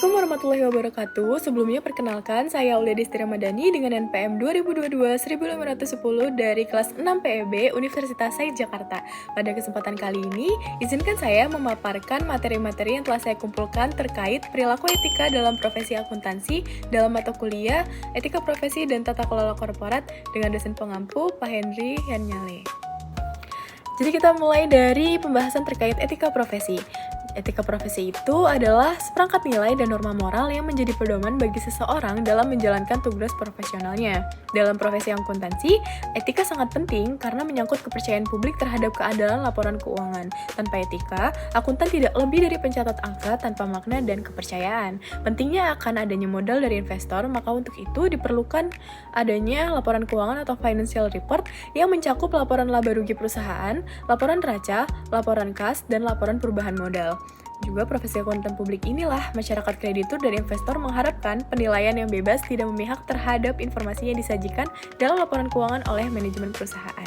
Assalamualaikum warahmatullahi wabarakatuh. Sebelumnya perkenalkan, saya Aulia Desti Ramadhani dengan NPM 2022-1510 dari kelas 6 PEB Universitas Said Jakarta. Pada kesempatan kali ini, izinkan saya memaparkan materi-materi yang telah saya kumpulkan terkait perilaku etika dalam profesi akuntansi dalam mata kuliah Etika Profesi dan Tata Kelola Korporat dengan dosen pengampu Pak Henry Yannyale. Jadi kita mulai dari pembahasan terkait etika profesi. Etika profesi itu adalah seperangkat nilai dan norma moral yang menjadi pedoman bagi seseorang dalam menjalankan tugas profesionalnya. Dalam profesi akuntansi, etika sangat penting karena menyangkut kepercayaan publik terhadap keadilan laporan keuangan. Tanpa etika, akuntan tidak lebih dari pencatat angka tanpa makna dan kepercayaan. Pentingnya akan adanya modal dari investor, maka untuk itu diperlukan adanya laporan keuangan atau financial report yang mencakup laporan laba rugi perusahaan, laporan neraca, laporan kas, dan laporan perubahan modal. Juga profesi akuntan publik inilah masyarakat kreditur dan investor mengharapkan penilaian yang bebas tidak memihak terhadap informasi yang disajikan dalam laporan keuangan oleh manajemen perusahaan.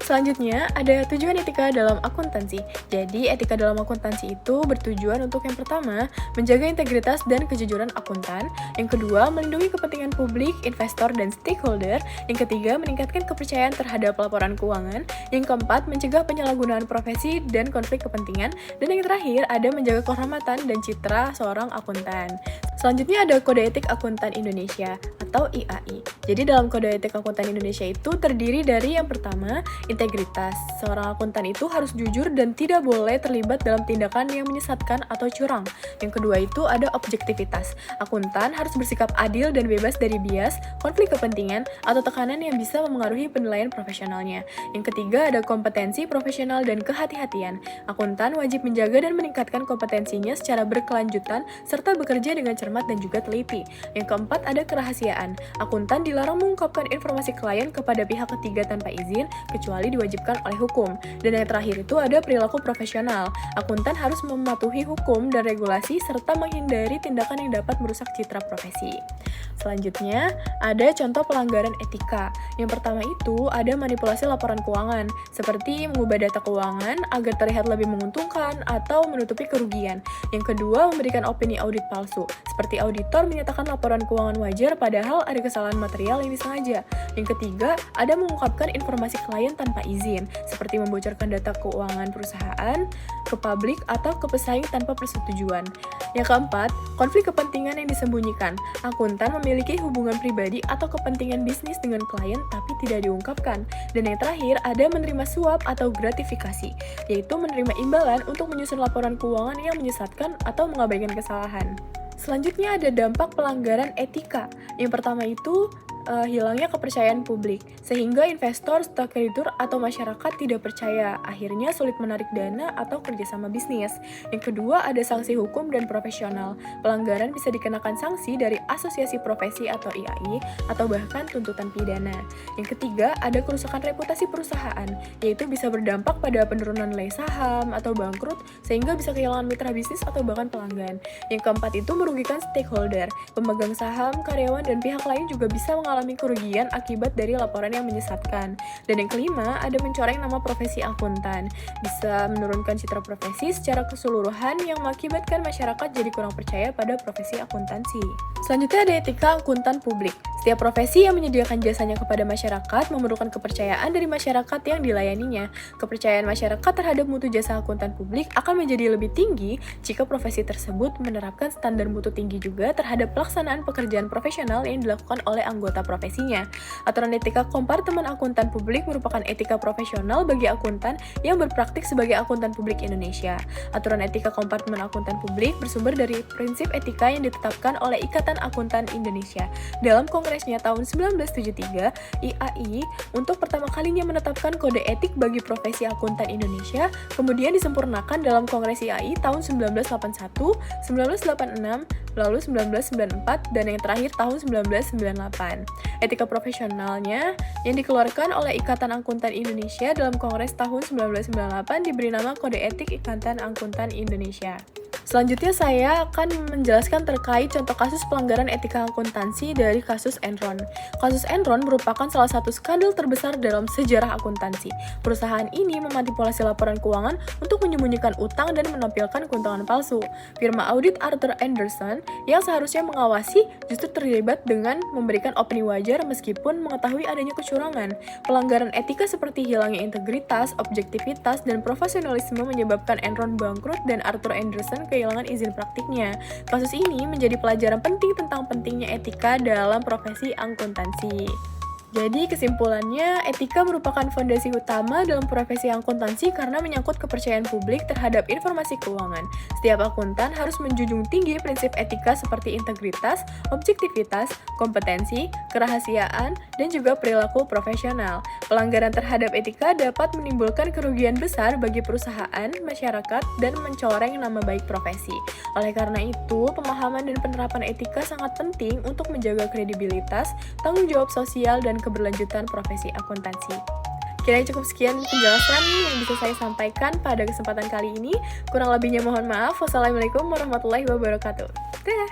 Selanjutnya, ada tujuan etika dalam akuntansi. Jadi, etika dalam akuntansi itu bertujuan untuk yang pertama, menjaga integritas dan kejujuran akuntan. Yang kedua, melindungi kepentingan publik, investor, dan stakeholder. Yang ketiga, meningkatkan kepercayaan terhadap laporan keuangan. Yang keempat, mencegah penyalahgunaan profesi dan konflik kepentingan. Dan yang terakhir, ada menjaga kehormatan dan citra seorang akuntan. Selanjutnya ada Kode Etik Akuntan Indonesia atau IAI. Jadi dalam Kode Etik Akuntan Indonesia itu terdiri dari yang pertama, integritas. Seorang akuntan itu harus jujur dan tidak boleh terlibat dalam tindakan yang menyesatkan atau curang. Yang kedua itu ada objektivitas. Akuntan harus bersikap adil dan bebas dari bias, konflik kepentingan, atau tekanan yang bisa memengaruhi penilaian profesionalnya. Yang ketiga ada kompetensi profesional dan kehati-hatian. Akuntan wajib menjaga dan meningkatkan kompetensinya secara berkelanjutan serta bekerja dengan cermat dan juga teliti. Yang keempat ada kerahasiaan. Akuntan dilarang mengungkapkan informasi klien kepada pihak ketiga tanpa izin, kecuali diwajibkan oleh hukum. Dan yang terakhir itu ada perilaku profesional. Akuntan harus mematuhi hukum dan regulasi serta menghindari tindakan yang dapat merusak citra profesi. Selanjutnya, ada contoh pelanggaran etika. Yang pertama itu ada manipulasi laporan keuangan, seperti mengubah data keuangan agar terlihat lebih menguntungkan atau menutupi kerugian. Yang kedua, memberikan opini audit palsu, seperti auditor menyatakan laporan keuangan wajar padahal ada kesalahan material yang disengaja. Yang ketiga, ada mengungkapkan informasi klien tanpa izin, seperti membocorkan data keuangan perusahaan ke publik atau ke pesaing tanpa persetujuan. Yang keempat, konflik kepentingan yang disembunyikan. Akuntan memiliki hubungan pribadi atau kepentingan bisnis dengan klien tapi tidak diungkapkan. Dan yang terakhir, ada menerima suap atau gratifikasi, yaitu menerima imbalan untuk menyusun laporan keuangan yang menyesatkan atau mengabaikan kesalahan. Selanjutnya ada dampak pelanggaran etika. Yang pertama itu hilangnya kepercayaan publik, sehingga investor, stok kreditur, atau masyarakat tidak percaya, akhirnya sulit menarik dana atau kerjasama bisnis. Yang kedua, ada sanksi hukum dan profesional. Pelanggaran bisa dikenakan sanksi dari asosiasi profesi atau IAI, atau bahkan tuntutan pidana. Yang ketiga, ada kerusakan reputasi perusahaan, yaitu bisa berdampak pada penurunan nilai saham atau bangkrut, sehingga bisa kehilangan mitra bisnis atau bahkan pelanggan. Yang keempat itu merugikan stakeholder, pemegang saham, karyawan, dan pihak lain juga bisa mengalami kerugian akibat dari laporan yang menyesatkan. Dan yang kelima, ada mencoreng nama profesi akuntan. Bisa menurunkan citra profesi secara keseluruhan yang mengakibatkan masyarakat jadi kurang percaya pada profesi akuntansi. Selanjutnya ada etika akuntan publik. Setiap profesi yang menyediakan jasanya kepada masyarakat memerlukan kepercayaan dari masyarakat yang dilayaninya. Kepercayaan masyarakat terhadap mutu jasa akuntan publik akan menjadi lebih tinggi jika profesi tersebut menerapkan standar mutu tinggi juga terhadap pelaksanaan pekerjaan profesional yang dilakukan oleh anggota profesinya. Aturan etika kompartemen akuntan publik merupakan etika profesional bagi akuntan yang berpraktik sebagai akuntan publik Indonesia. Aturan etika kompartemen akuntan publik bersumber dari prinsip etika yang ditetapkan oleh Ikatan Akuntan Indonesia. Dalam Kongresnya tahun 1973, IAI untuk pertama kalinya menetapkan kode etik bagi profesi akuntan Indonesia, kemudian disempurnakan dalam Kongres IAI tahun 1981, 1986, lalu 1994, dan yang terakhir tahun 1998. Etika profesionalnya yang dikeluarkan oleh Ikatan Akuntan Indonesia dalam Kongres tahun 1998 diberi nama Kode Etik Ikatan Akuntan Indonesia. Selanjutnya saya akan menjelaskan terkait contoh kasus pelanggaran etika akuntansi dari kasus Enron. Kasus Enron merupakan salah satu skandal terbesar dalam sejarah akuntansi. Perusahaan ini memanipulasi laporan keuangan untuk menyembunyikan utang dan menampilkan keuntungan palsu. Firma audit Arthur Andersen yang seharusnya mengawasi justru terlibat dengan memberikan opini wajar meskipun mengetahui adanya kecurangan. Pelanggaran etika seperti hilangnya integritas, objektivitas, dan profesionalisme menyebabkan Enron bangkrut dan Arthur Andersen kehilangan izin praktiknya. Kasus ini menjadi pelajaran penting tentang pentingnya etika dalam profesi akuntansi. Jadi kesimpulannya, etika merupakan fondasi utama dalam profesi akuntansi karena menyangkut kepercayaan publik terhadap informasi keuangan. Setiap akuntan harus menjunjung tinggi prinsip etika seperti integritas, objektivitas, kompetensi, kerahasiaan, dan juga perilaku profesional. Pelanggaran terhadap etika dapat menimbulkan kerugian besar bagi perusahaan, masyarakat, dan mencoreng nama baik profesi. Oleh karena itu, pemahaman dan penerapan etika sangat penting untuk menjaga kredibilitas, tanggung jawab sosial, dan keberlanjutan profesi akuntansi. Kiranya cukup sekian penjelasan yang bisa saya sampaikan pada kesempatan kali ini. Kurang lebihnya mohon maaf. Wassalamualaikum warahmatullahi wabarakatuh. Dadah!